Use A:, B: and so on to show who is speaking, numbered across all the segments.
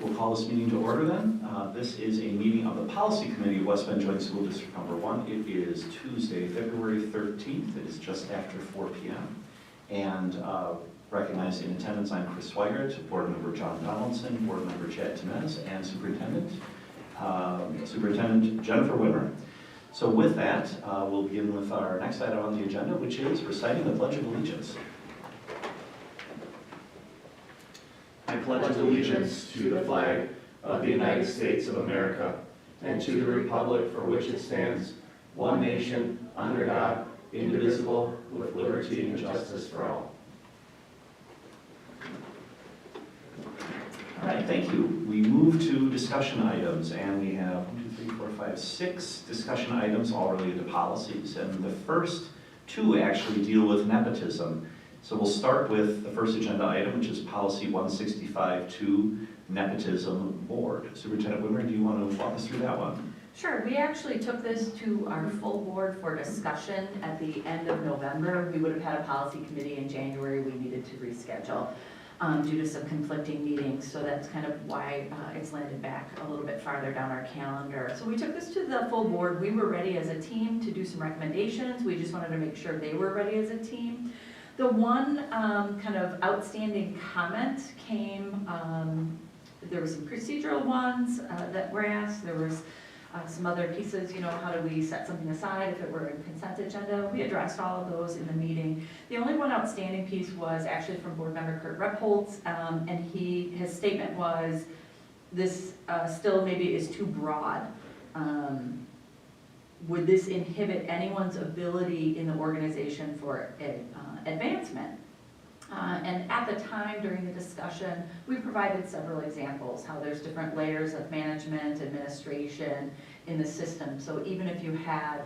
A: We'll call this meeting to order then. This is a meeting of the Policy Committee of West Bend Joint School District Number 1. It is Tuesday, February 13th. It is just after 4 p.m. And recognizing in attendance, I'm Chris Swigert, Board Member John Donaldson, Board Member Chad Temez, and Superintendent Jennifer Wimmer. So with that, we'll begin with our next item on the agenda, which is reciting the Pledge of Allegiance.
B: I pledge allegiance to the flag of the United States of America and to the republic for which it stands, one nation, under God, indivisible, with liberty and justice for all.
A: All right, thank you. We move to discussion items, and we have 6 discussion items all related to policies, and the first 2 actually deal with nepotism. So we'll start with the first agenda item, which is Policy 165-2, Nepotism Board. Superintendent Wimmer, do you want to walk us through that one?
C: Sure. We actually took this to our full board for discussion at the end of November. We would have had a policy committee in January. We needed to reschedule due to some conflicting meetings. So that's kind of why it's landed back a little bit farther down our calendar. So we took this to the full board. We were ready as a team to do some recommendations. We just wanted to make sure they were ready as a team. The one kind of outstanding comment came, there were some procedural ones that were asked. There was some other pieces, how do we set something aside if it were a consent agenda? We addressed all of those in the meeting. The only one outstanding piece was actually from Board Member Kurt Repholz, and his statement was, this still maybe is too broad. Would this inhibit anyone's ability in the organization for advancement? And at the time during the discussion, we provided several examples, how there's different layers of management, administration in the system. So even if you had,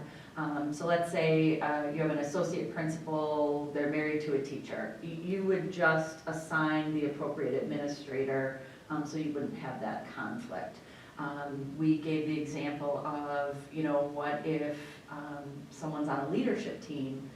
C: so let's say you have an associate principal, they're married to a teacher, you would just assign the appropriate administrator so you wouldn't have that conflict. We gave the example of, what if someone's on a leadership team,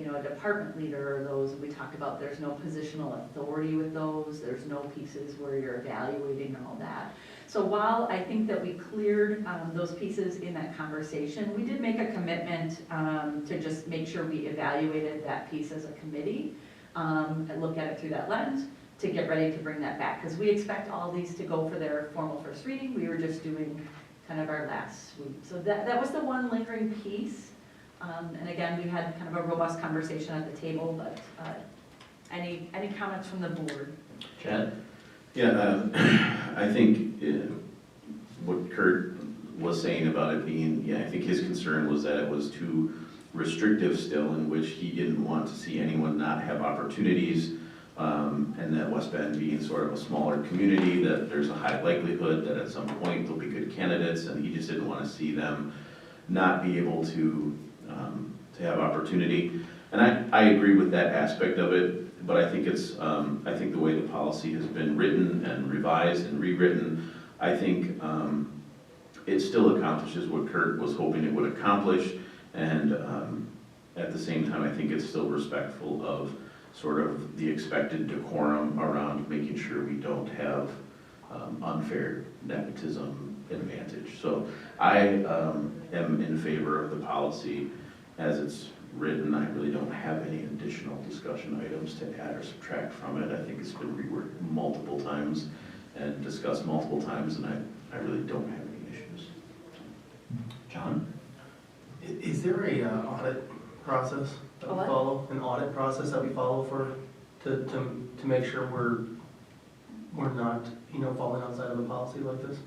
C: a department leader or those, we talked about there's no positional authority with those, there's no pieces where you're evaluating all that. So while I think that we cleared those pieces in that conversation, we did make a commitment to just make sure we evaluated that piece as a committee and look at it through that lens to get ready to bring that back. Because we expect all these to go for their formal first reading. We were just doing kind of our last sweep. So that was the one lingering piece. And again, we had kind of a robust conversation at the table, but any comments from the board?
A: Chad?
D: Yeah, I think what Kurt was saying about it being, I think his concern was that it was too restrictive still, in which he didn't want to see anyone not have opportunities, and that West Bend being sort of a smaller community, that there's a high likelihood that at some point there'll be good candidates, and he just didn't want to see them not be able to have opportunity. And I agree with that aspect of it, but I think it's, I think the way the policy has been written and revised and rewritten, I think it still accomplishes what Kurt was hoping it would accomplish, and at the same time, I think it's still respectful of sort of the expected decorum around making sure we don't have unfair nepotism advantage. So I am in favor of the policy as it's written. I really don't have any additional discussion items to add or subtract from it. I think it's been reworked multiple times and discussed multiple times, and I really don't have any issues.
A: John?
E: Is there a audit process that we follow? An audit process that we follow to make sure we're not falling outside of a policy like this?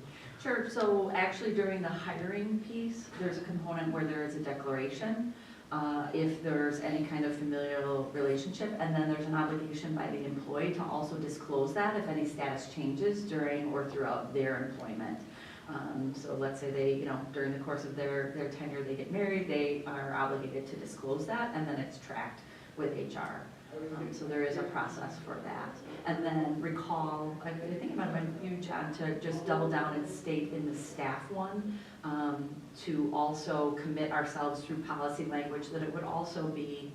C: Sure. So actually during the hiring piece, there's a component where there is a declaration if there's any kind of familial relationship, and then there's an obligation by the employee to also disclose that if any status changes during or throughout their employment. So let's say they, during the course of their tenure, they get married, they are obligated to disclose that, and then it's tracked with HR. So there is a process for that. And then recall, I think it might have been you, John, to just double down and state in the staff one to also commit ourselves through policy language that it would also be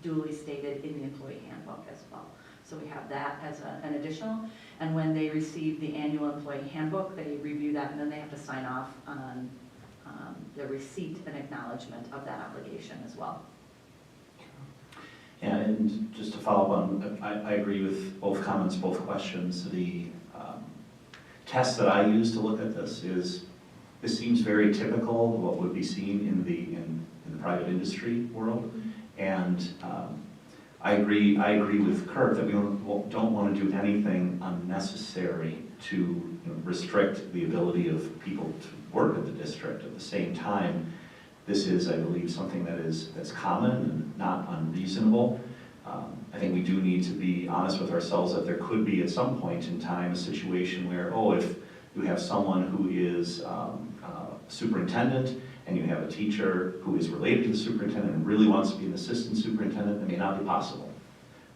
C: duly stated in the employee handbook as well. So we have that as an additional. And when they receive the annual employee handbook, they review that, and then they have to sign off on the receipt and acknowledgement of that obligation as well.
A: And just to follow up on, I agree with both comments, both questions. The test that I use to look at this seems very typical of what would be seen in the private industry world. And I agree with Kurt that we don't want to do anything unnecessary to restrict the ability of people to work at the district. At the same time, this is, I believe, something that's common and not unreasonable. I think we do need to be honest with ourselves that there could be at some point in time a situation where, if you have someone who is superintendent and you have a teacher who is related to the superintendent and really wants to be an assistant superintendent, it may not be possible,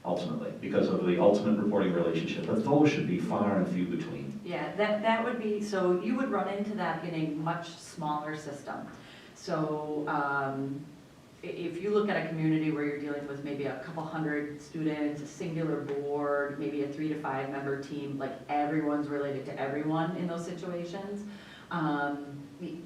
A: ultimately, because of the ultimate reporting relationship. But those should be far and few between.
C: Yeah, that would be, so you would run into that in a much smaller system. So if you look at a community where you're dealing with maybe a couple hundred students, a singular board, maybe a 3 to 5 member team, like everyone's related to everyone in those situations,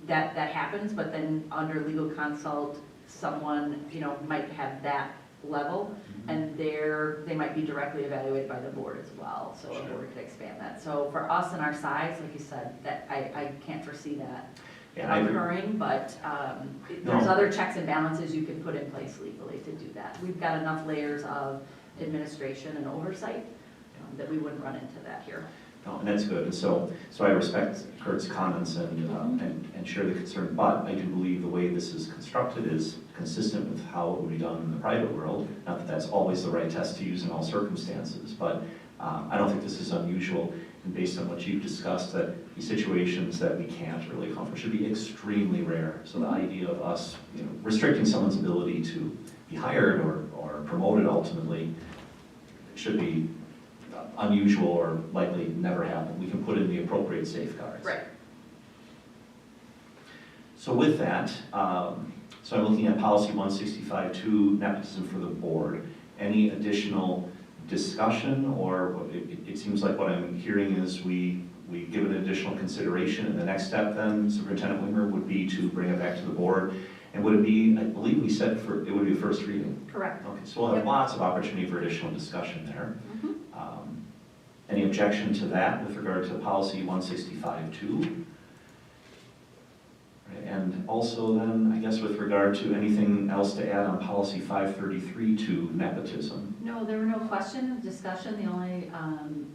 C: that happens. But then under legal consult, someone might have that level, and they might be directly evaluated by the board as well. So
A: Sure.
C: a board could expand that. So for us and our size, like you said, that I can't foresee that
A: Yeah, I agree.
C: occurring, but there's other checks and balances you can put in place legally to do that. We've got enough layers of administration and oversight that we wouldn't run into that here.
A: No, and that's good. And so I respect Kurt's comments and share the concern, but I do believe the way this is constructed is consistent with how it would be done in the private world. Not that that's always the right test to use in all circumstances, but I don't think this is unusual. And based on what you've discussed, that the situations that we can't really account for should be extremely rare. So the idea of us restricting someone's ability to be hired or promoted ultimately should be unusual or likely never happen. We can put in the appropriate safeguards.
C: Right.
A: So with that, so I'm looking at policy 165-2, nepotism for the board. Any additional discussion, or it seems like what I'm hearing is we give it additional consideration, and the next step then, Superintendent Wimmer, would be to bring it back to the board. And would it be, I believe we said it would be the first reading?
C: Correct.
A: Okay, so we'll have
C: Yep.
A: lots of opportunity for additional discussion there.
C: Mhm.
A: Any objection to that with regard to policy 165-2? And also then, I guess with regard to anything else to add on policy 533-2, nepotism.
C: No, there were no questions, discussion. The only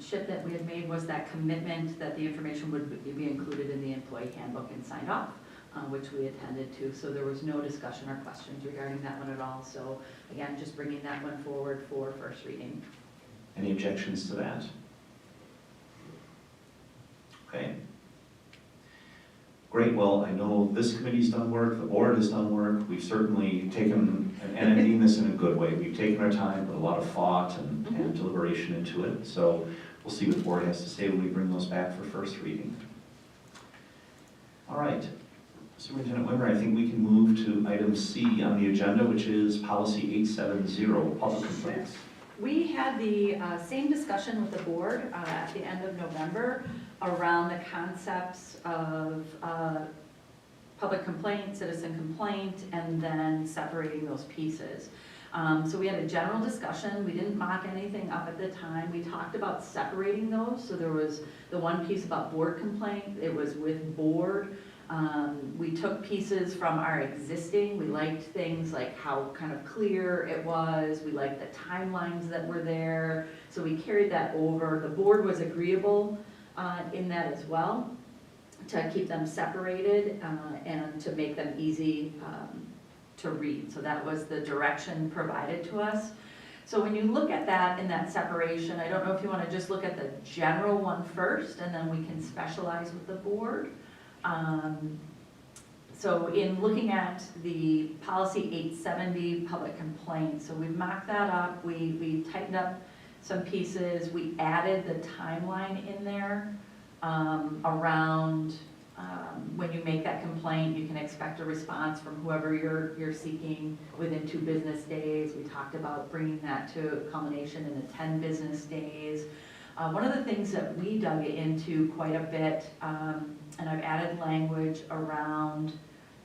C: shift that we had made was that commitment that the information would be included in the employee handbook and signed off, which we attended to. So there was no discussion or questions regarding that one at all. So again, just bringing that one forward for first reading.
A: Any objections to that? Okay. Great, well, I know this committee's done work, the board has done work. We've certainly taken, and I mean this in a good way, we've taken our time, put a lot of thought and deliberation into it. So we'll see what the board has to say when we bring those back for first reading. All right, Superintendent Wimmer, I think we can move to item C on the agenda, which is policy 870, public complaints.
C: We had the same discussion with the board at the end of November around the concepts of public complaint, citizen complaint, and then separating those pieces. So we had a general discussion. We didn't mock anything up at the time. We talked about separating those. So there was the one piece about board complaint. It was with board. We took pieces from our existing. We liked things like how kind of clear it was. We liked the timelines that were there. So we carried that over. The board was agreeable in that as well, to keep them separated and to make them easy to read. So that was the direction provided to us. So when you look at that in that separation, I don't know if you want to just look at the general one first, and then we can specialize with the board. So in looking at the policy 870 public complaint, so we've mocked that up, we tightened up some pieces, we added the timeline in there around When you make that complaint, you can expect a response from whoever you're seeking within 2 business days. We talked about bringing that to culmination in the 10 business days. One of the things that we dug into quite a bit, and I've added language around,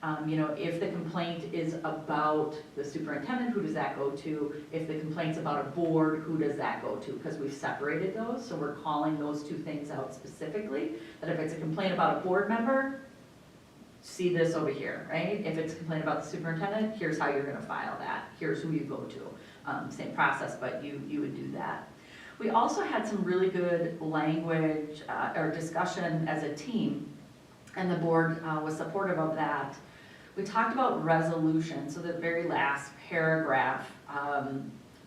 C: if the complaint is about the superintendent, who does that go to? If the complaint's about a board, who does that go to? Because we've separated those, so we're calling those 2 things out specifically. That if it's a complaint about a board member, see this over here, right? If it's a complaint about the superintendent, here's how you're gonna file that. Here's who you go to. Same process, but you would do that. We also had some really good language or discussion as a team, and the board was supportive of that. We talked about resolution, so the very last paragraph,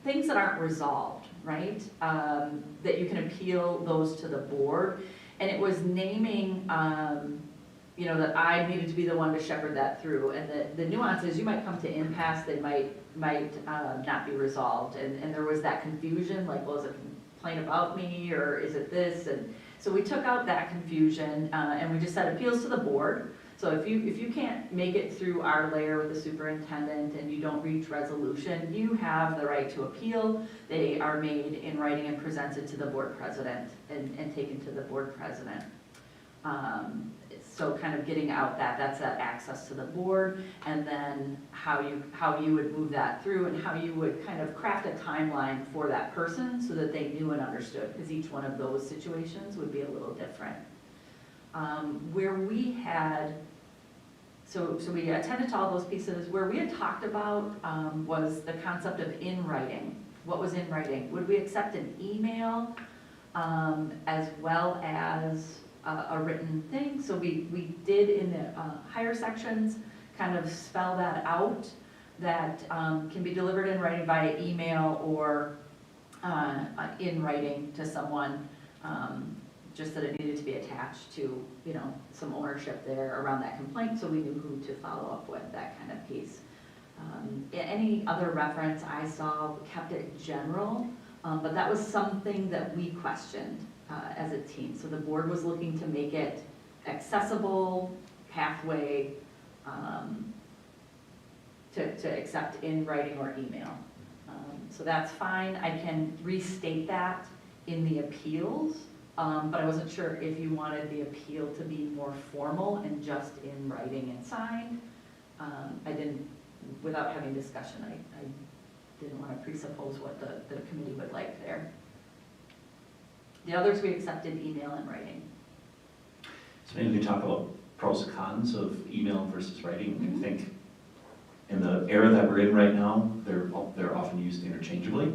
C: things that aren't resolved, right? That you can appeal those to the board. And it was naming, that I needed to be the one to shepherd that through. And the nuance is you might come to impasse, they might not be resolved. And there was that confusion, like, well, is it a complaint about me or is it this? And so we took out that confusion and we just said appeals to the board. So if you can't make it through our layer with the superintendent and you don't reach resolution, you have the right to appeal. They are made in writing and presented to the board president and taken to the board president. So kind of getting out that's that access to the board, and then how you would move that through and how you would kind of craft a timeline for that person so that they knew and understood, because each one of those situations would be a little different. Where we had, so we attended to all those pieces. Where we had talked about was the concept of in writing. What was in writing? Would we accept an email as well as a written thing? So we did in the higher sections kind of spell that out, that can be delivered in writing via email or in writing to someone, just that it needed to be attached to, some ownership there around that complaint, so we knew who to follow up with, that kind of piece. Any other reference I saw kept it general, but that was something that we questioned as a team. So the board was looking to make it accessible, pathway, to accept in writing or email. So that's fine. I can restate that in the appeals, but I wasn't sure if you wanted the appeal to be more formal and just in writing and signed. I didn't, without having discussion, I didn't want to presuppose what the committee would like there. The others we accepted email and writing.
A: So maybe we can talk about pros and cons of email versus writing.
C: Mhm.
A: I think in the era that we're in right now, they're often used interchangeably.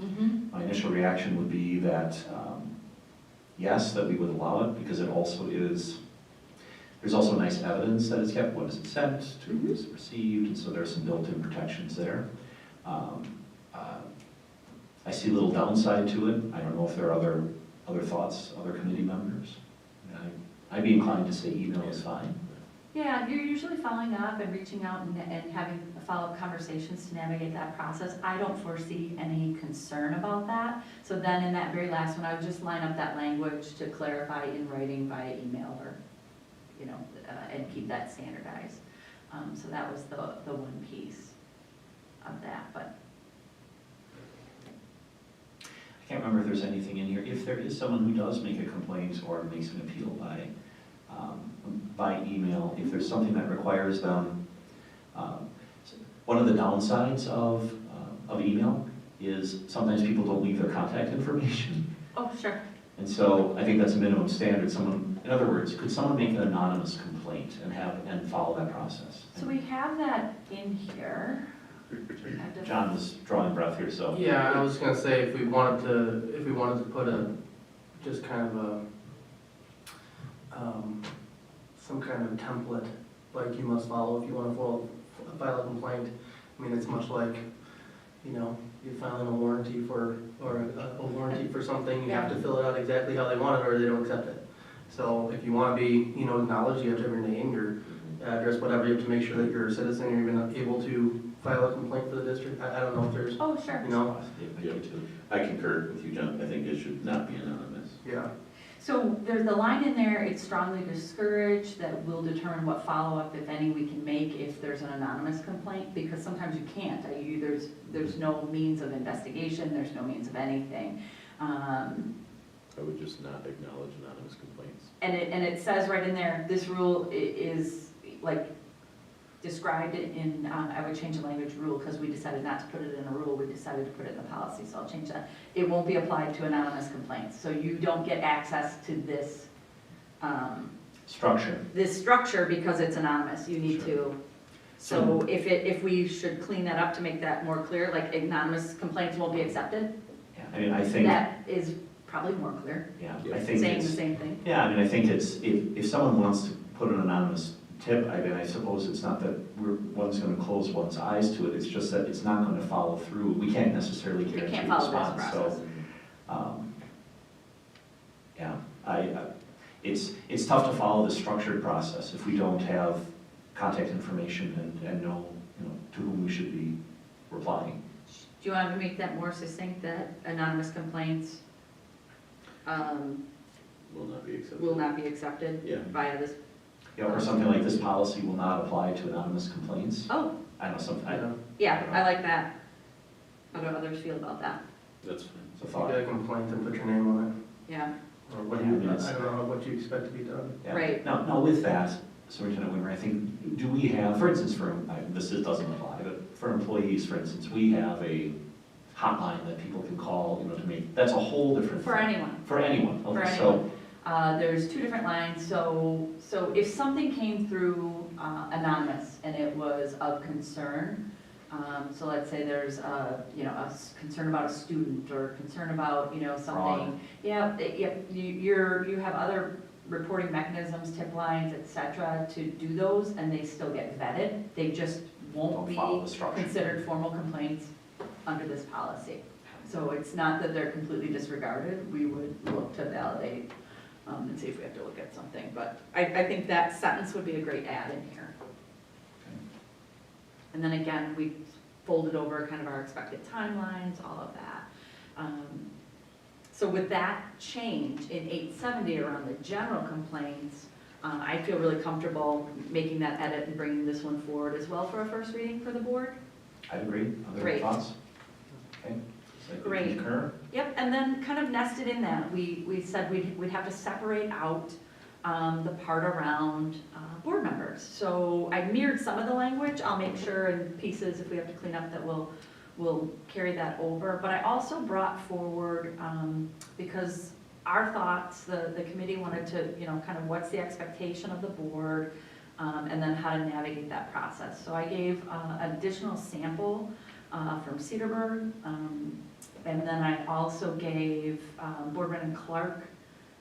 C: Mm-hmm.
A: My initial reaction would be that, yes, that we would allow it, because it also is, there's also nice evidence that it's kept, when is it sent, to who is it received, and so there's some built-in protections there. I see a little downside to it. I don't know if there are other thoughts, other committee members. I'd be inclined to say email is fine.
C: Yeah, you're usually following up and reaching out and having follow-up conversations to navigate that process. I don't foresee any concern about that. So then in that very last one, I would just line up that language to clarify in writing via email or, and keep that standardized. So that was the one piece of that, but.
A: I can't remember if there's anything in here. If there is someone who does make a complaint or makes an appeal by email, if there's something that requires them, one of the downsides of email is sometimes people don't leave their contact information.
C: Oh, sure.
A: And so I think that's a minimum standard. In other words, could someone make an anonymous complaint and follow that process?
C: So we have that in here.
A: John was drawing breath here, so.
E: Yeah, I was gonna say, if we wanted to put just kind of some kind of template, like you must follow if you want to file a complaint. I mean, it's much like, you're filing a warranty or a warranty for something, you have to fill it out exactly how they want it or they don't accept it. So if you want to be, acknowledged, you have to have your name, your address, whatever, you have to make sure that you're a citizen, you're even able to file a complaint for the district. I don't know if there's,
C: Oh, sure.
D: I concur with you, John. I think it should not be anonymous.
E: Yeah.
C: So there's the line in there, it's strongly discouraged, that will determine what follow-up, if any, we can make if there's an anonymous complaint, because sometimes you can't. There's no means of investigation, there's no means of anything.
D: I would just not acknowledge anonymous complaints.
C: And it says right in there, this rule is like described in, I would change the language rule, because we decided not to put it in a rule, we decided to put it in the policy, so I'll change that. It won't be applied to anonymous complaints, so you don't get access to this,
A: Structure.
C: this structure because it's anonymous, you need to. So if we should clean that up to make that more clear, like anonymous complaints won't be accepted,
A: Yeah, I mean, I think,
C: that is probably more clear,
A: yeah, I think
C: saying the
A: it's,
C: same thing.
A: yeah, I mean, I think it's, if someone wants to put an anonymous tip, I mean, I suppose it's not that one's gonna close one's eyes to it, it's just that it's not gonna follow through. We can't necessarily
C: You
A: guarantee
C: can't
A: a
C: follow this
A: response,
C: process.
A: so. Yeah, it's tough to follow the structured process if we don't have contact information and know, to whom we should be replying.
C: Do you want to make that more succinct, that anonymous complaints
D: Will not be accepted.
C: will not be accepted
D: Yeah.
C: via this?
A: Yeah, or something like this policy will not apply to anonymous complaints.
C: Oh,
A: I don't know, something,
E: You know,
C: yeah, I like that. How do others feel about that?
D: That's fine.
A: it's a
E: if
A: thought.
E: you get a complaint, then put your name on
C: Yeah,
E: it, or what
A: Yeah, I
E: you,
A: mean,
E: I
A: it's-
E: don't know what you expect to be done.
A: Yeah.
C: Right.
A: Now, with that, Superintendent Wimmer, I think, do we have, for instance, doesn't apply, but for employees, for instance, we have a hotline that people can call, to make, that's a whole different
C: for
A: thing.
C: anyone.
A: For anyone,
C: For
A: okay, so,
C: anyone. There's two different lines, so if something came through anonymous and it was of concern, so let's say there's concern about a student or concern about,
A: Fraud.
C: something. Yeah, you have other reporting mechanisms, tip lines, et cetera, to do those, and they still get vetted. They just won't
A: don't
C: be
A: follow the structure.
C: considered formal complaints under this policy. So it's not that they're completely disregarded, we would look to validate and see if we have to look at something. But I think that sentence would be a great add in here. And then again, we folded over kind of our expected timelines, all of that. So with that change in 870 around the general complaints, I feel really comfortable making that edit and bringing this one forward as well for a first reading for the board.
A: I agree. Other
C: Great.
A: thoughts? Okay. So we
C: Great.
A: concur?
C: Yep, and then kind of nested in that, we said we'd have to separate out the part around board members. So I mirrored some of the language, I'll make sure in pieces, if we have to clean up, that we'll carry that over. But I also brought forward, because our thoughts, the committee wanted to, kind of what's the expectation of the board, and then how to navigate that process. So I gave an additional sample from Cedarburg, and then I also gave Boardman and Clark,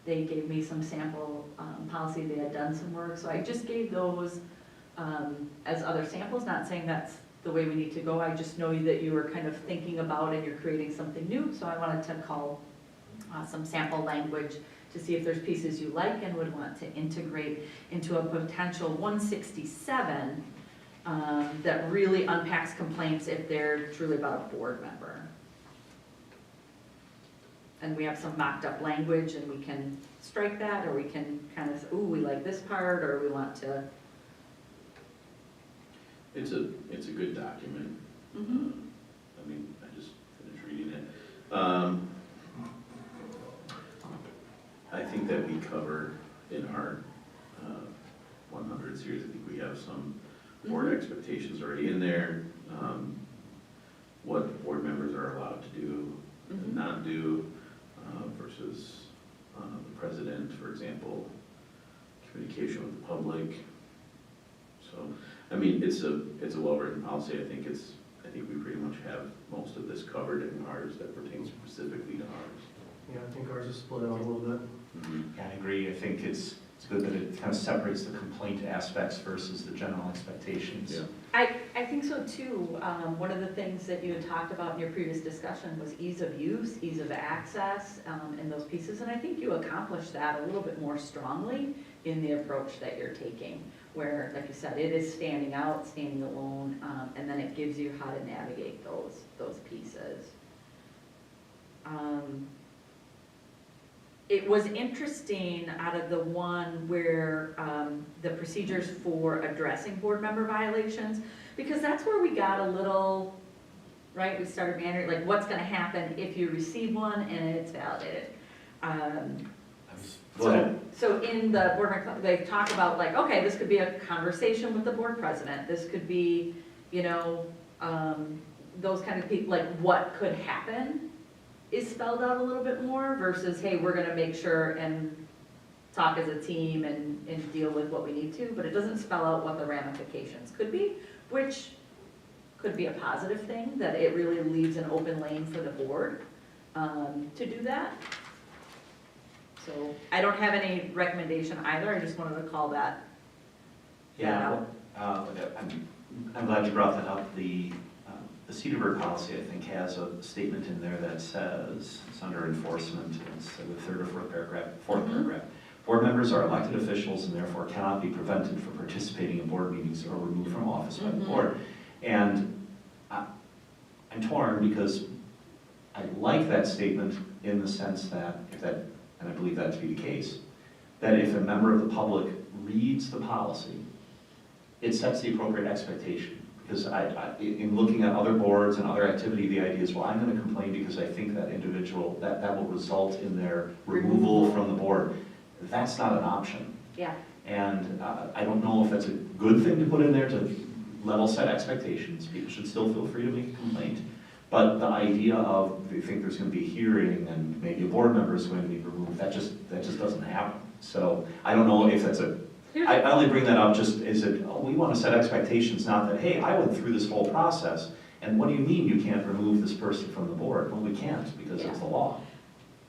C: they gave me some sample policy, they had done some work, so I just gave those as other samples, not saying that's the way we need to go, I just know that you were kind of thinking about and you're creating something new, so I wanted to call some sample language to see if there's pieces you like and would want to integrate into a potential 167 that really unpacks complaints if they're truly about a board member. And we have some mocked up language and we can strike that, or we can kind of, ooh, we like this part, or we want to.
D: It's a good document.
C: Mhm.
D: I mean, I just finished reading it. I think that we cover in our 100 series, I think we have some board
C: Mhm.
D: expectations already in there. What board members are allowed to do
C: Mhm.
D: and not do versus the president, for example, communication with the public. So, I mean, it's a well-written policy. I think we pretty much have most of this covered in ours that pertains specifically to ours.
E: Yeah, I think ours is split out a little bit.
A: Yeah, I agree. I think it's good that it kind of separates the complaint aspects versus the general expectations.
D: Yeah.
C: I think so too. One of the things that you had talked about in your previous discussion was ease of use, ease of access, and those pieces. And I think you accomplished that a little bit more strongly in the approach that you're taking, where, like you said, it is standing out, standing alone, and then it gives you how to navigate those pieces. it was interesting out of the one where, the procedures for addressing board member violations, because that's where we got a little, right, we started meandering, like, what's gonna happen if you receive one and it's validated?
A: Go ahead.
C: So in the board member, they talk about like, okay, this could be a conversation with the board president, this could be, you know, those kind of people, like what could happen is spelled out a little bit more versus, hey, we're gonna make sure and talk as a team and deal with what we need to, but it doesn't spell out what the ramifications could be, which could be a positive thing, that it really leaves an open lane for the board to do that. So I don't have any recommendation either, I just wanted to call that.
A: Yeah, I'm glad you brought that up. The Cedarburg policy, I think, has a statement in there that says, it's under enforcement, it's the third or fourth paragraph. Board members are elected officials and therefore cannot be prevented from participating in board meetings or removed from office by the board. And I'm torn because I like that statement in the sense that, and I believe that to be the case, that if a member of the public reads the policy, it sets the appropriate expectation. Because in looking at other boards and other activity, the idea is, well, I'm gonna complain because I think that individual, that will result in their removal from the board. That's not an option.
C: Yeah,
A: And I don't know if that's a good thing to put in there to level set expectations. People should still feel free to make a complaint. But the idea of, they think there's gonna be a hearing and maybe a board member is going to be removed, that just doesn't happen. So I don't know if that's I only bring that up just as we want to set expectations, not that, hey, I went through this whole process, and what do you mean you can't remove this person from the board? Well, we can't, because it's the law.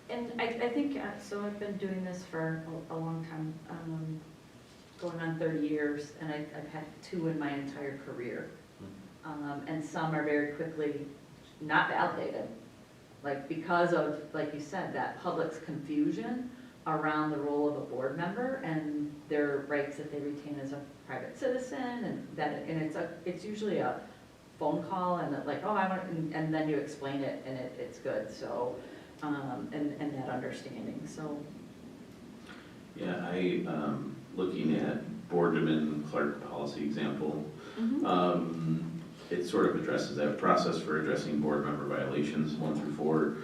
C: and I think, so I've been doing this for a long time, going on 30 years, and I've had 2 in my entire career. And some are very quickly not validated, like because of, like you said, that public's confusion around the role of a board member and their rights that they retain as a private citizen, and that, and it's usually a phone call and like, oh, I want, and then you explain it and it's good, so, and that understanding, so.
D: Yeah, looking at Boardman Clark policy example, it sort of addresses that process for addressing board member violations, 1 through 4,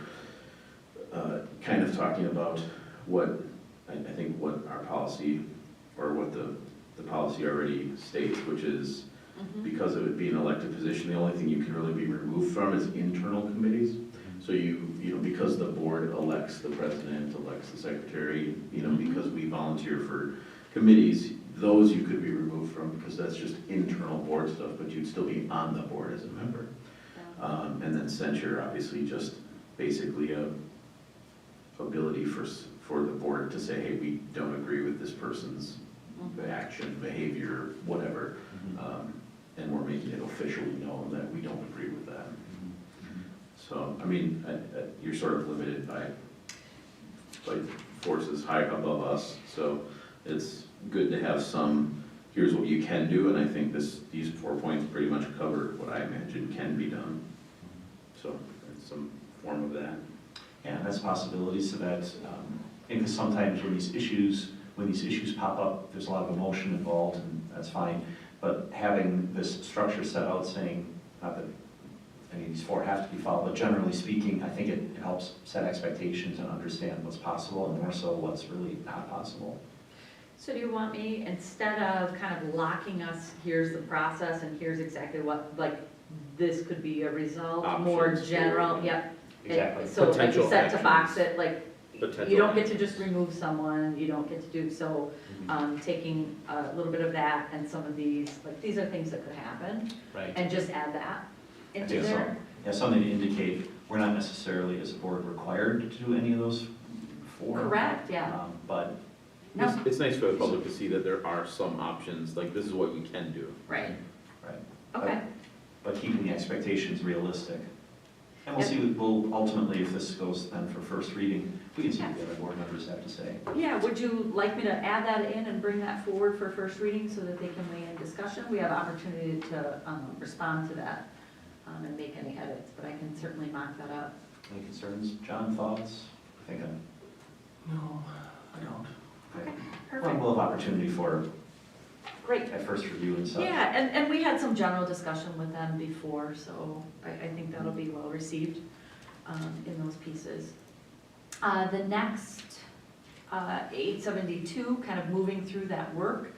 D: kind of talking about what, I think what our policy, or what the policy already states, which is, because of it being an elected position, the only thing you can really be removed from is internal committees. So you know, because the board elects the president, elects the secretary, you know, because we volunteer for committees, those you could be removed from, because that's just internal board stuff, but you'd still be on the board as a member. And then censure, obviously, just basically a ability for the board to say, hey, we don't agree with this person's action, behavior, whatever, and we're making it officially known that we don't agree with that. So, I mean, you're sort of limited by forces high above us, so it's good to have some, here's what you can do, and I think these 4 points pretty much cover what I imagine can be done. So, it's some form of that.
A: Yeah, and that's a possibility, so that, because sometimes when these issues pop up, there's a lot of emotion involved, and that's fine. But having this structure set out saying, not that any of these 4 have to be followed, but generally speaking, I think it helps set expectations and understand what's possible, and more so what's really not possible.
C: So do you want me, instead of kind of locking us, here's the process and here's exactly what, like, this could be a result, more
B: Options for-
C: general, yep.
A: Exactly.
C: So like you
B: Potential
C: said, to box
B: actions.
C: it, like,
B: Potential
C: you don't get to
B: actions.
C: just remove someone, you don't get to do, so, taking a little bit of that and some of these, like, these are things that could happen,
A: Right.
C: and just add that
A: I
C: into
A: think so.
C: there.
A: Yeah, something to indicate, we're not necessarily as a board required to do any of those 4.
C: Correct, yeah.
A: But
C: No,
B: It's nice for the public to see that there are some options, like this is what we can do.
C: right,
A: Right.
C: okay.
A: But keeping the expectations realistic. And we'll see, we'll ultimately, if this goes then for first reading, we can see what the other board members have to say.
C: Yeah, would you like me to add that in and bring that forward for first reading so that they can weigh in discussion? We have opportunity to respond to that and make any edits, but I can certainly mock that up.
A: Any concerns? John, thoughts? I think
E: No, I don't.
C: Okay,
A: Well,
C: perfect.
A: we'll have opportunity for
C: Great.
A: a first review and such.
C: Yeah, and we had some general discussion with them before, so I think that'll be well received in those pieces. The next 872, kind of moving through that work,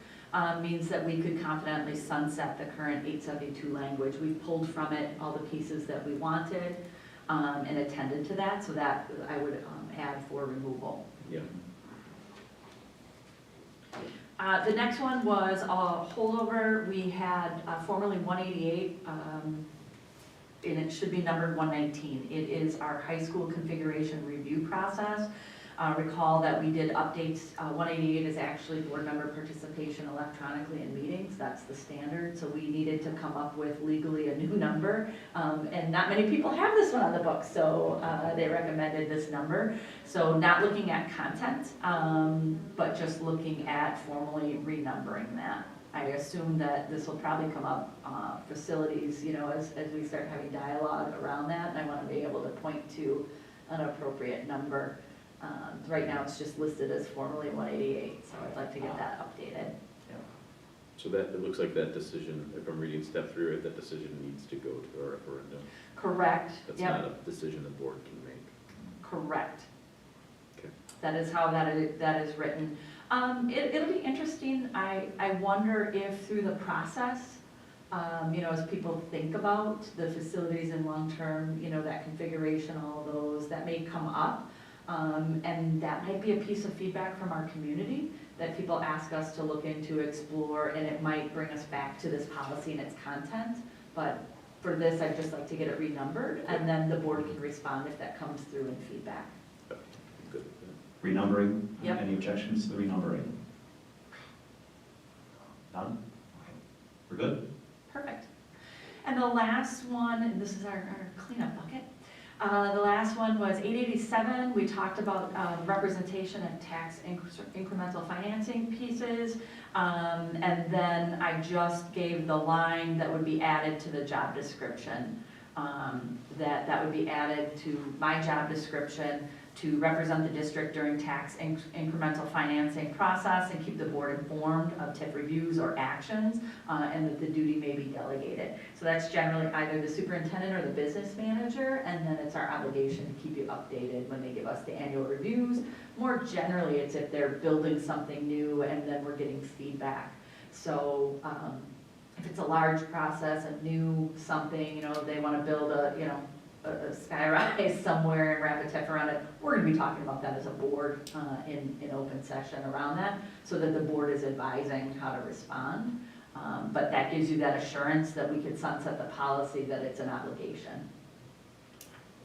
C: means that we could confidently sunset the current 872 language. We've pulled from it all the pieces that we wanted and attended to that, so that I would add for removal.
D: Yeah.
C: The next one was a holdover. We had formerly 188, and it should be numbered 119. It is our high school configuration review process. Recall that we did updates. 188 is actually board member participation electronically in meetings. That's the standard. So we needed to come up with legally a new number. And not many people have this one on the book, so they recommended this number. So not looking at content, but just looking at formally renumbering that. I assume that this will probably come up, facilities, you know, as we start having dialogue around that. And I want to be able to point to an appropriate number. Right now, it's just listed as formally 188, so I'd like to get that updated.
D: So that, it looks like that decision, if I'm reading step 3, right, that decision needs to go to a referendum.
C: Correct,
D: That's
C: yep,
D: not a decision the board can make.
C: correct.
D: Okay.
C: That is how that is written. It'll be interesting, I wonder if through the process, you know, as people think about the facilities in long-term, you know, that configuration, all of those, that may come up. And that might be a piece of feedback from our community that people ask us to look into, explore, and it might bring us back to this policy and its content. But for this, I'd just like to get it renumbered, and then the board can respond if that comes through in feedback.
D: Good.
A: Renumbering?
C: Yep.
A: Any objections to the renumbering? None? Okay. We're good?
C: Perfect. And the last one, and this is our cleanup bucket. The last one was 887. We talked about representation and tax incremental financing pieces. And then I just gave the line that would be added to the job description. That would be added to my job description to represent the district during tax incremental financing process and keep the board informed of TIF reviews or actions, and that the duty may be delegated. So that's generally either the superintendent or the business manager, and then it's our obligation to keep you updated when they give us the annual reviews. More generally, it's if they're building something new and then we're getting feedback. So if it's a large process, a new something, you know, they want to build a skyrise somewhere and wrap a TIF around it, we're going to be talking about that as a board in open session around that, so that the board is advising how to respond. But that gives you that assurance that we could sunset the policy, that it's an obligation.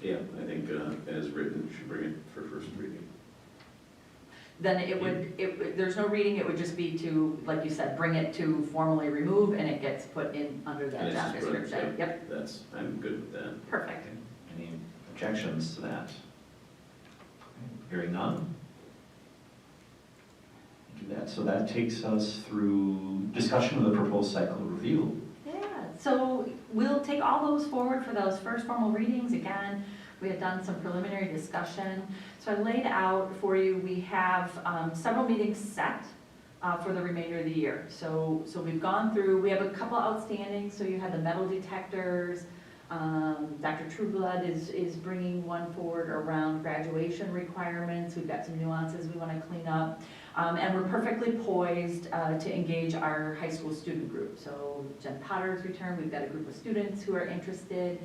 D: Yeah, I think as written, we should bring it for first reading.
C: Then there's no reading, it would just be to, like you said, bring it to formally remove, and it gets put in under
D: And
C: that
D: it's
C: job
D: just put-
C: description. Yep,
D: That's, I'm good with that.
C: perfect.
A: Any objections to that? Hearing none? Do that. So that takes us through discussion of the proposed cycle review.
C: Yeah, so we'll take all those forward for those first formal readings. Again, we had done some preliminary discussion. So I laid out for you, we have several meetings set for the remainder of the year. So we've gone through, we have a couple outstanding, so you had the metal detectors. Dr. Trueblood is bringing one forward around graduation requirements. We've got some nuances we want to clean up. And we're perfectly poised to engage our high school student group. So Jen Potter's returned, we've got a group of students who are interested.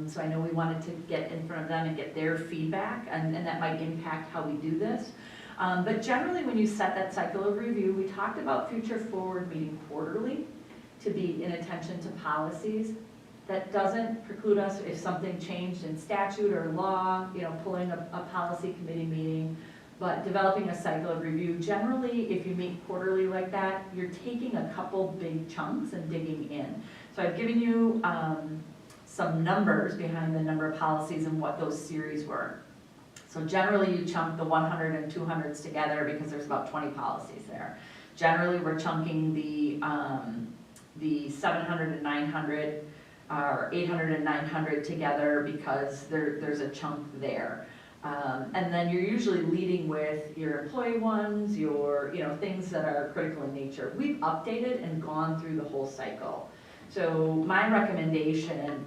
C: So I know we wanted to get in front of them and get their feedback, and that might impact how we do this. But generally, when you set that cycle of review, we talked about Future Forward meeting quarterly to be in attention to policies. That doesn't preclude us if something changed in statute or law, you know, pulling a policy committee meeting. But developing a cycle of review, generally, if you meet quarterly like that, you're taking a couple big chunks and digging in. So I've given you some numbers behind the number of policies and what those series were. So generally, you chunk the 100 and 200s together because there's about 20 policies there. Generally, we're chunking the 700 and 900 or 800 and 900 together because there's a chunk there. And then you're usually leading with your employee ones, your, things that are critical in nature. We've updated and gone through the whole cycle. So my recommendation,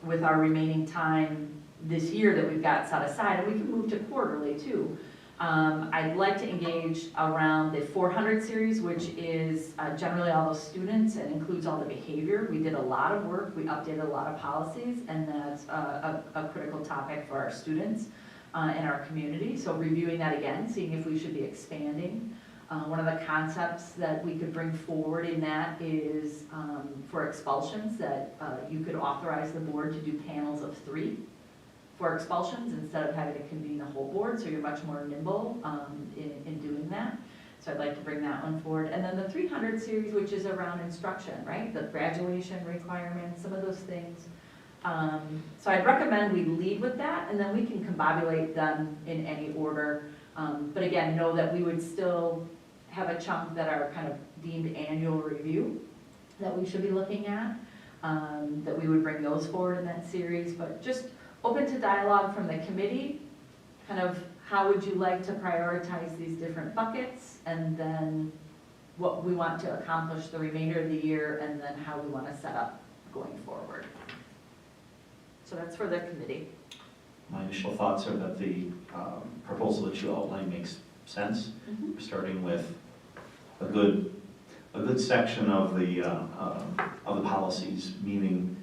C: with our remaining time this year that we've got set aside, and we can move to quarterly too, I'd like to engage around the 400 series, which is generally all those students and includes all the behavior. We did a lot of work, we updated a lot of policies, and that's a critical topic for our students in our community. So reviewing that again, seeing if we should be expanding. One of the concepts that we could bring forward in that is for expulsions, that you could authorize the board to do panels of 3 for expulsions instead of having to convene the whole board, so you're much more nimble in doing that. So I'd like to bring that one forward. And then the 300 series, which is around instruction, right? The graduation requirements, some of those things. So I'd recommend we lead with that, and then we can combobulate them in any order. But again, know that we would still have a chunk that are kind of deemed annual review that we should be looking at, that we would bring those forward in that series, but just open to dialogue from the committee, kind of how would you like to prioritize these different buckets, and then what we want to accomplish the remainder of the year, and then how we want to set up going forward. So that's for the committee.
A: My initial thoughts are that the proposal that you outlined makes sense. We're starting with a good section of the policies, meaning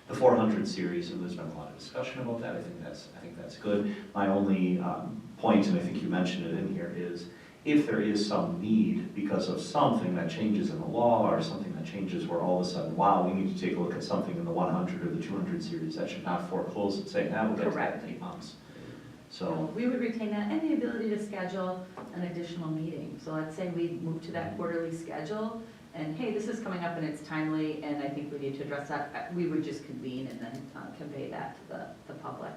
A: the 400 series, and there's been a lot of discussion about that. I think that's good. My only point, and I think you mentioned it in here, is if there is some need because of something that changes in the law or something that changes where all of a sudden, wow, we need to take a look at something in the 100 or the 200 series, that should not foreclose and say, we'll get to that in 8 months. So
C: we would retain that and the ability to schedule an additional meeting. So let's say we move to that quarterly schedule, and hey, this is coming up and it's timely, and I think we need to address that. We would just convene and then convey that to the public.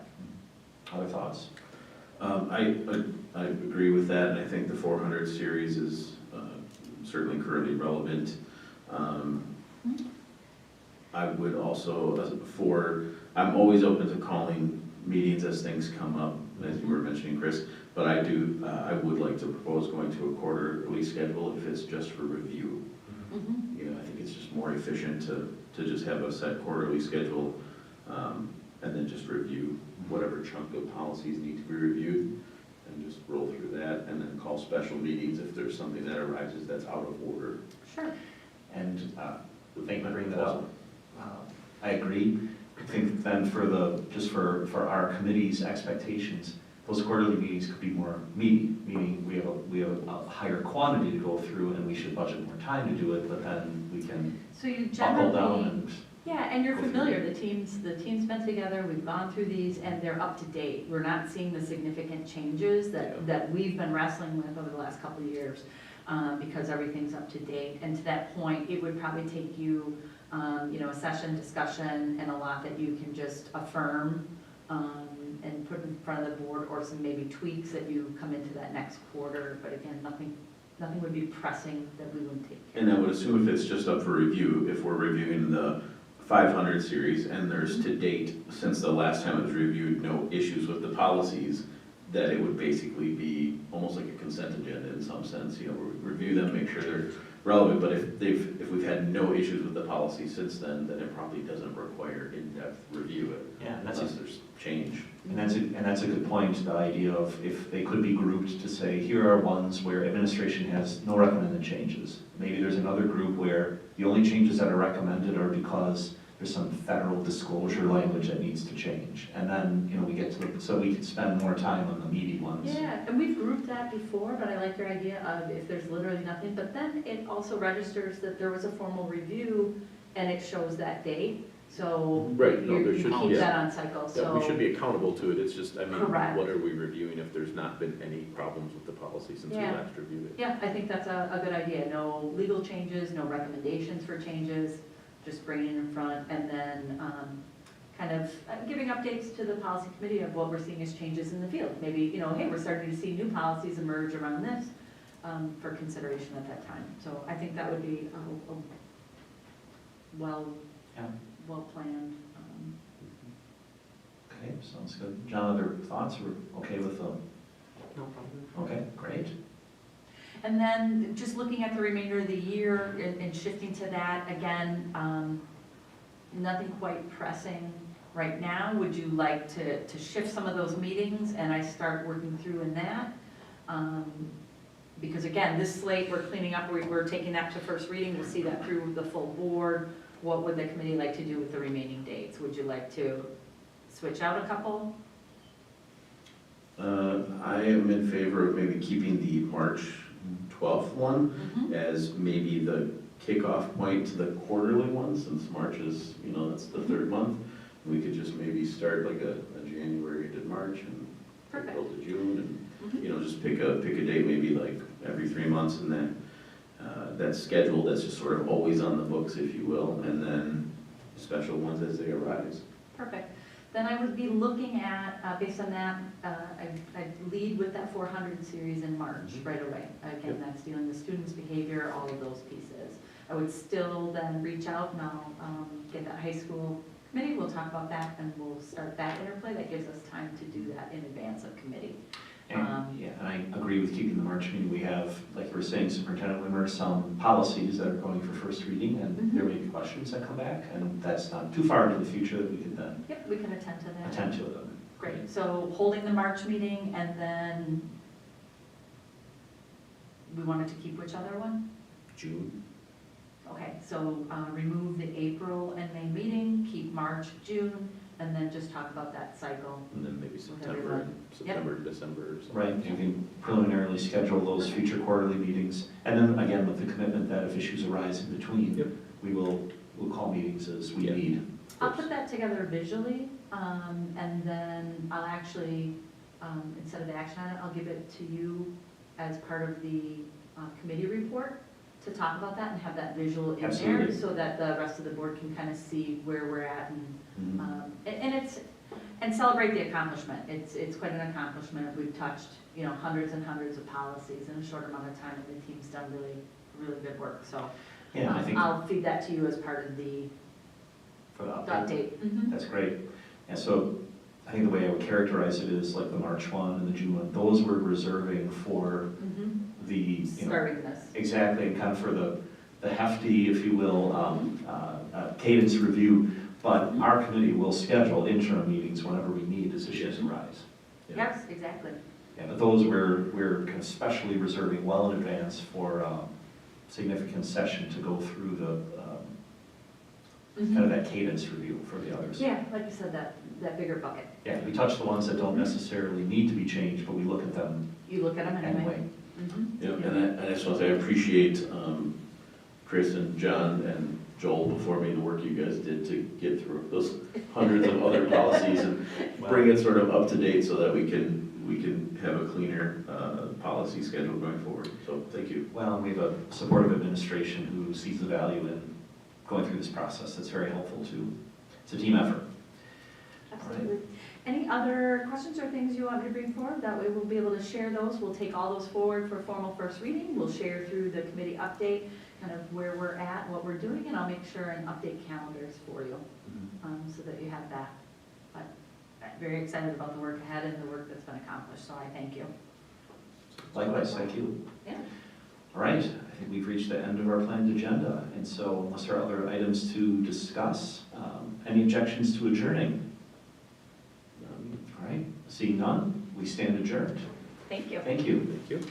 A: other thoughts?
D: I agree with that, and I think the 400 series is certainly currently relevant. I would also, I'm always open to calling meetings as things come up, as you were mentioning, Chris, but I would like to propose going to a quarterly schedule if it's just for review. I think it's just more efficient to just have a set quarterly schedule, and then just review whatever chunk of policies need to be reviewed, and just roll through that, and then call special meetings if there's something that arises that's out of order.
C: Sure.
A: And thank you for bringing that up. I agree. I think then for our committee's expectations, those quarterly meetings could be more meaty, meaning we have a higher quantity to go through, and we should budget more time to do it, but then we can
C: So you
A: buckle down
C: generally,
A: and.
C: yeah, and you're
A: go through
C: familiar,
A: it.
C: the team's been together, we've gone through these, and they're up to date. We're not seeing the significant changes that we've been wrestling with over the last couple of years, because everything's up to date. And to that point, it would probably take you, a session discussion and a lot that you can just affirm, and put in front of the board, or some maybe tweaks that you come into that next quarter. But again, nothing would be pressing that we wouldn't take care of.
D: And I would assume if it's just up for review, if we're reviewing the 500 series and there's to date, since the last time it was reviewed, no issues with the policies, that it would basically be almost like a consent agenda in some sense. We review them, make sure they're relevant, but if we've had no issues with the policy since then it probably doesn't require in-depth review
A: Yeah, and that's
D: unless there's change.
A: And that's a good point, the idea of if they could be grouped to say, here are ones where administration has no recommended changes. Maybe there's another group where the only changes that are recommended are because there's some federal disclosure language that needs to change. And then, we get to so we can spend more time on the meaty ones.
C: Yeah, and we've grouped that before, but I like your idea of if there's literally nothing, but then it also registers that there was a formal review and it shows that date. So
B: Right, no, there
C: you
B: should-
C: keep
B: yeah.
C: that on cycle,
B: Yeah,
C: so.
B: we should be accountable to it, it's just,
C: Correct.
B: what are we reviewing if there's not been any problems with the policy since we
C: Yeah.
B: last reviewed it?
C: Yeah, I think that's a good idea. No legal changes, no recommendations for changes, just bringing it in front, and then kind of giving updates to the policy committee of what we're seeing as changes in the field. Maybe, hey, we're starting to see new policies emerge around this for consideration at that time. So I think that would be a well planned.
A: Okay, sounds good. John, other thoughts? We're okay with them?
E: No problem.
A: Okay, great.
C: And then just looking at the remainder of the year and shifting to that, again, nothing quite pressing right now. Would you like to shift some of those meetings and I start working through in that? Because again, this slate we're cleaning up, we're taking that to first reading, we'll see that through the full board. What would the committee like to do with the remaining dates? Would you like to switch out a couple?
D: I am in favor of maybe keeping the March 12th one
C: Mhm.
D: as maybe the kickoff point to the quarterly one, since March is, that's the third month. We could just maybe start like a January to March and
C: Perfect.
D: April to June,
C: Mhm.
D: and, just pick a date, maybe like every 3 months, and then that schedule that's just sort of always on the books, if you will, and then special ones as they arise.
C: Perfect. Then I would be looking at, based on that, I'd lead with that 400 series in March right away. Again, that's dealing with students' behavior, all of those pieces. I would still then reach out and I'll get that high school committee, we'll talk about that and we'll start that interplay. That gives us time to do that in advance of committee.
A: And, yeah, and I agree with keeping the March meeting. We have, like you were saying, Superintendent Wimmer, some policies that are going for first reading, and there may be questions that come back, and that's not too far into the future that we can then
C: Yep, we can attend to that.
A: attend to them.
C: Great, so holding the March meeting and then we wanted to keep which other one?
D: June?
C: Okay, so remove the April and May meeting, keep March, June, and then just talk about that cycle.
D: And then maybe September,
C: everyone.
D: and September, December, or something.
A: Right, you can preliminarily schedule those future quarterly meetings, and then again, with the commitment that if issues arise in between,
D: Yep.
A: we'll call meetings as we
D: Yeah.
A: need.
C: I'll put that together visually, and then I'll actually, instead of the action on it, I'll give it to you as part of the committee report to talk about that and have that visual in there
A: Absolutely.
C: so that the rest of the board can kind of see where we're at
A: Mhm.
C: and celebrate the accomplishment. It's quite an accomplishment. We've touched, hundreds and hundreds of policies in a short amount of time, and the team's done really good work. So
A: Yeah, I think
C: I'll feed that to you as part of the
A: for the update.
C: update. Mhm.
A: That's great. And so I think the way I would characterize it is like the March one and the June one, those we're reserving for
C: Mhm.
A: the,
C: Starting this.
A: exactly, and kind of for the hefty, if you will, cadence review. But our committee will schedule interim meetings whenever we need as issues arise.
C: Yes, exactly.
A: Yeah, but those we're kind of specially reserving well in advance for significant session to go through the, kind of that cadence review for the others.
C: Yeah, like you said, that bigger bucket.
A: Yeah, we touch the ones that don't necessarily need to be changed, but we look at them
C: You look at them anyway.
A: anyway.
C: Mhm.
D: Yeah, and I just want to say, I appreciate Chris and John and Joel before me, the work you guys did to get through those hundreds of other policies and bring it sort of up to date so that we can have a cleaner policy schedule going forward. So, thank you.
A: Well, we have a supportive administration who sees the value in going through this process. That's very helpful too. It's a team effort.
C: Absolutely. Any other questions or things you want me to bring forward? That way we'll be able to share those. We'll take all those forward for formal first reading. We'll share through the committee update, kind of where we're at, what we're doing, and I'll make sure and update calendars for you, so that you have that. But I'm very excited about the work ahead and the work that's been accomplished, so I thank you.
A: Likewise, thank you.
C: Yeah.
A: All right, I think we've reached the end of our planned agenda, and so unless there are other items to discuss, any objections to adjourning? All right, seeing none, we stand adjourned.
C: Thank you.
A: Thank you.
D: Thank you.